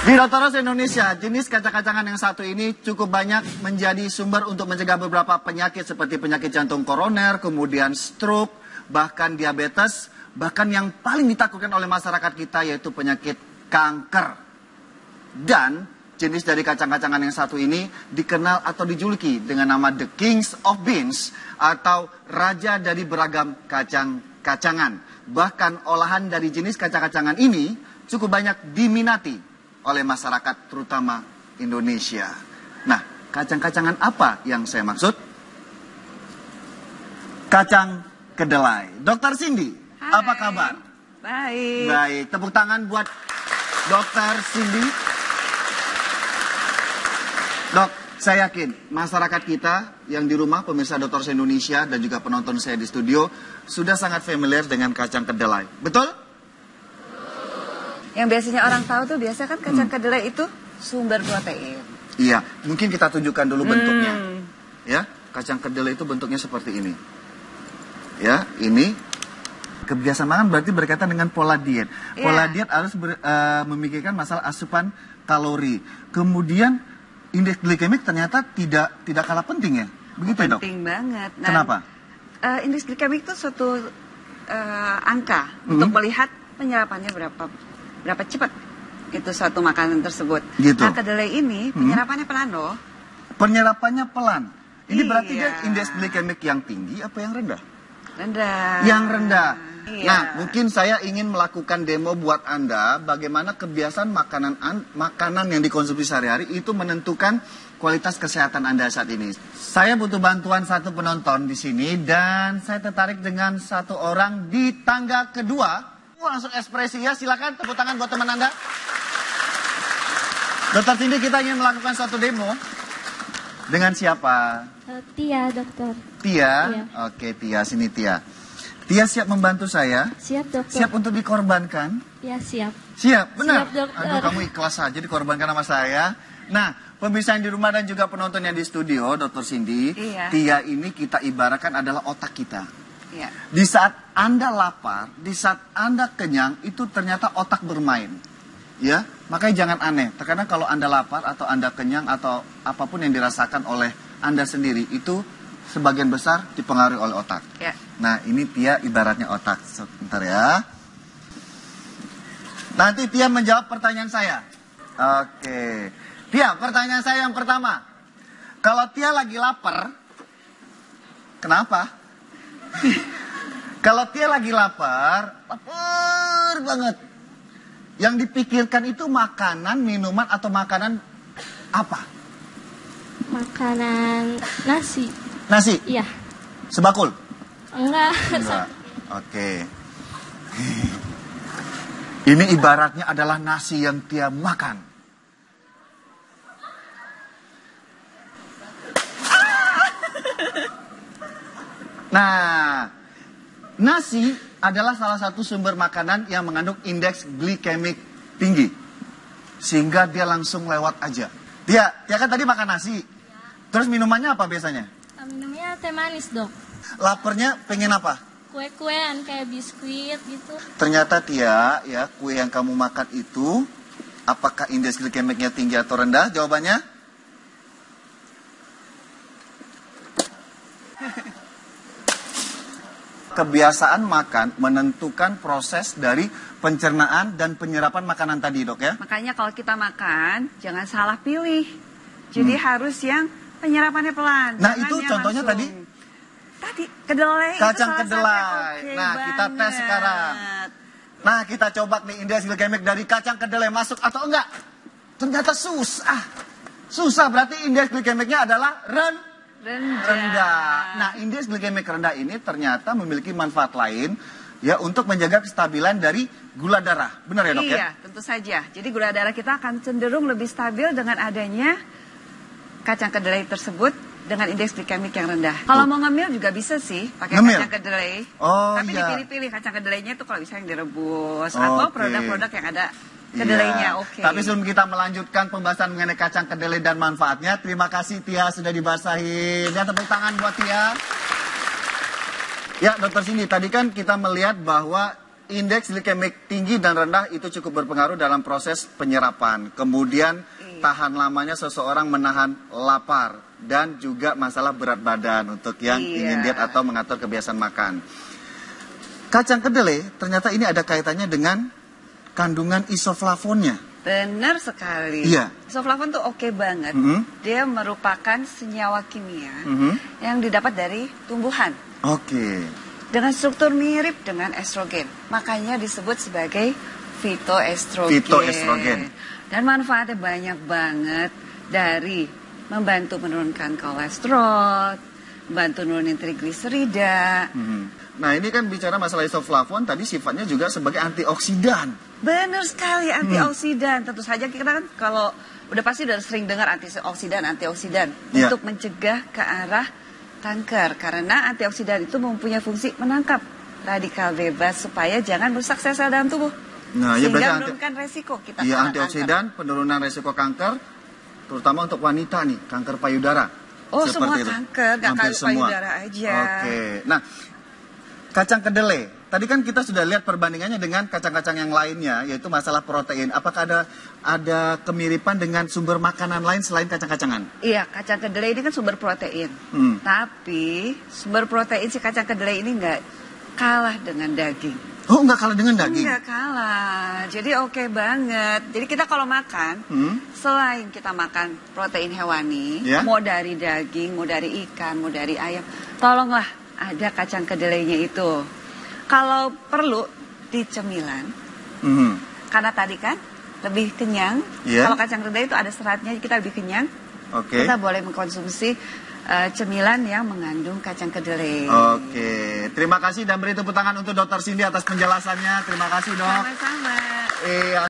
Di Dr. Rose Indonesia, jenis kacang-kacangan yang satu ini cukup banyak menjadi sumber untuk mencegah beberapa penyakit seperti penyakit jantung koroner, kemudian stroke, bahkan diabetes, bahkan yang paling ditakutkan oleh masyarakat kita yaitu penyakit kanker. Dan jenis dari kacang-kacangan yang satu ini dikenal atau dijuluki dengan nama The Kings of Beans atau raja dari beragam kacang-kacangan. Bahkan olahan dari jenis kacang-kacangan ini cukup banyak diminati oleh masyarakat terutama Indonesia. Nah, kacang-kacangan apa yang saya maksud? Kacang kedelai. Dr. Cindy, Hai. apa kabar? Baik. Baik, tepuk tangan buat Dr. Cindy. Dok, saya yakin masyarakat kita yang di rumah, pemirsa Dr. Indonesia dan juga penonton saya di studio sudah sangat familiar dengan kacang kedelai. Betul? Yang biasanya orang tahu tuh biasa kan kacang kedelai itu sumber protein. Iya, mungkin kita tunjukkan dulu bentuknya. Ya, kacang kedelai itu bentuknya seperti ini. Ya, ini kebiasaan makan berarti berkaitan dengan pola diet. Pola diet harus memikirkan masalah asupan kalori. Kemudian indeks glikemik ternyata tidak kalah penting ya. Begitu ya, Dok? Penting banget. Nah, kenapa? Indeks glikemik itu suatu angka untuk melihat penyerapannya berapa cepat itu suatu makanan tersebut. Gitu. Nah, kedelai ini penyerapannya pelan loh. Penyerapannya pelan. Ini berarti Iya. dia indeks glikemik yang tinggi apa yang rendah? Rendah. Yang rendah. Iya. Nah, mungkin saya ingin melakukan demo buat Anda bagaimana kebiasaan makanan yang dikonsumsi sehari-hari itu menentukan kualitas kesehatan Anda saat ini. Saya butuh bantuan satu penonton di sini dan saya tertarik dengan satu orang di tangga kedua. Langsung ekspresi ya, silakan tepuk tangan buat teman Anda. Dokter Cindy, kita ingin melakukan suatu demo. Dengan siapa? Tia, dokter. Tia? Iya. Oke, Tia, sini Tia. Tia siap membantu saya? Siap, dokter. Siap untuk dikorbankan? Ya, siap. Siap, benar? Siap, dokter. Aduh, kamu ikhlas aja dikorbankan sama saya. Nah, pemirsa yang di rumah dan juga penonton yang di studio, Dokter Cindy, Iya. Tia ini kita ibaratkan adalah otak kita. Iya. Di saat Anda lapar, di saat Anda kenyang, itu ternyata otak bermain. Ya, makanya jangan aneh. Terkadang kalau Anda lapar atau Anda kenyang atau apapun yang dirasakan oleh Anda sendiri, itu sebagian besar dipengaruhi oleh otak. Ya. Nah, ini Tia ibaratnya otak. Sebentar ya. Nanti Tia menjawab pertanyaan saya. Oke. Tia, pertanyaan saya yang pertama. Kalau Tia lagi lapar, kenapa? Kalau Tia lagi lapar banget. Yang dipikirkan itu makanan, minuman, atau makanan apa? Makanan nasi. Nasi? Iya. Sebakul? Enggak. Enggak. Oke. Ini ibaratnya adalah nasi yang Tia makan. Nah, nasi adalah salah satu sumber makanan yang mengandung indeks glikemik tinggi. Sehingga dia langsung lewat aja. Tia kan tadi makan nasi. Terus minumannya apa biasanya? Minumnya teh manis, dok. Laparnya pengen apa? Kue-kuean kayak biskuit gitu. Ternyata Tia, ya kue yang kamu makan itu, apakah indeks glikemiknya tinggi atau rendah? Jawabannya? Kebiasaan makan menentukan proses dari pencernaan dan penyerapan makanan tadi, Dok ya? Makanya kalau kita makan, jangan salah pilih. Jadi harus yang penyerapannya pelan. Nah, jangan itu yang contohnya langsung. Tadi kedelai. Kacang itu salah kedelai. satu. Oke Nah, kita tes banget. sekarang. Nah, kita coba nih indeks glikemik dari kacang kedelai masuk atau enggak? Ternyata susah. Susah berarti indeks glikemiknya adalah rendah. Nah, indeks glikemik rendah ini ternyata memiliki manfaat lain ya untuk menjaga kestabilan dari gula darah. Benar ya, Dok ya? Iya, tentu saja. Jadi gula darah kita akan cenderung lebih stabil dengan adanya kacang kedelai tersebut dengan indeks glikemik yang rendah. Kalau mau ngemil juga bisa sih pakai Ngemil? kacang kedelai. Oh, Tapi iya. dipilih-pilih kacang kedelainya itu kalau bisa yang direbus atau Oke. produk-produk yang ada kedelainya. Iya. Oke. Tapi sebelum kita melanjutkan pembahasan mengenai kacang kedelai dan manfaatnya, terima kasih Tia sudah dibasahin. Ya, tepuk tangan buat Tia. Ya, Dokter Cindy, tadi kan kita melihat bahwa indeks glikemik tinggi dan rendah itu cukup berpengaruh dalam proses penyerapan. Kemudian tahan lamanya seseorang menahan lapar dan juga masalah berat badan untuk yang ingin diet atau mengatur kebiasaan makan. Kacang kedelai ternyata ini ada kaitannya dengan kandungan isoflavonnya. Benar sekali. Iya. Isoflavon tuh oke banget. Dia merupakan senyawa kimia yang didapat dari tumbuhan. Oke. Dengan struktur mirip dengan estrogen. Makanya disebut sebagai fitoestrogen. Fitoestrogen. Dan manfaatnya banyak banget, dari membantu menurunkan kolesterol, membantu nurunin trigliserida. Nah, ini kan bicara masalah isoflavon, tadi sifatnya juga sebagai antioksidan. Benar sekali, antioksidan. Tentu saja kita kan kalau udah pasti udah sering dengar antioksidan untuk mencegah ke arah kanker. Karena antioksidan itu mempunyai fungsi menangkap radikal bebas supaya jangan merusak sel-sel dalam tubuh. Nah, ya sehingga menurunkan resiko kita iya, kena antioksidan, penurunan resiko kanker, terutama untuk wanita nih, kanker payudara. Oh, Seperti semua itu. kanker, gak Hampir kanker payudara aja. Oke, nah kacang kedelai. Tadi kan kita sudah lihat perbandingannya dengan kacang-kacang yang lainnya, yaitu masalah protein. Apakah ada kemiripan dengan sumber makanan lain selain kacang-kacangan? Iya, kacang kedelai ini kan sumber protein. Tapi sumber protein si kacang kedelai ini nggak kalah dengan daging. Oh, nggak kalah dengan daging? Nggak kalah. Jadi oke banget. Jadi kita kalau makan, selain kita makan protein hewani, mau dari daging, mau dari ikan, mau dari ayam, tolonglah ada kacang kedelainya itu. Kalau perlu di cemilan, karena tadi kan lebih kenyang. Kalau kacang kedelai itu ada seratnya, kita lebih kenyang. Kita boleh mengkonsumsi cemilan yang mengandung kacang kedelai. Oke, terima kasih dan beri tepuk tangan untuk Dr. Cindy atas penjelasannya. Terima kasih, Dok. Sama-sama. Iya.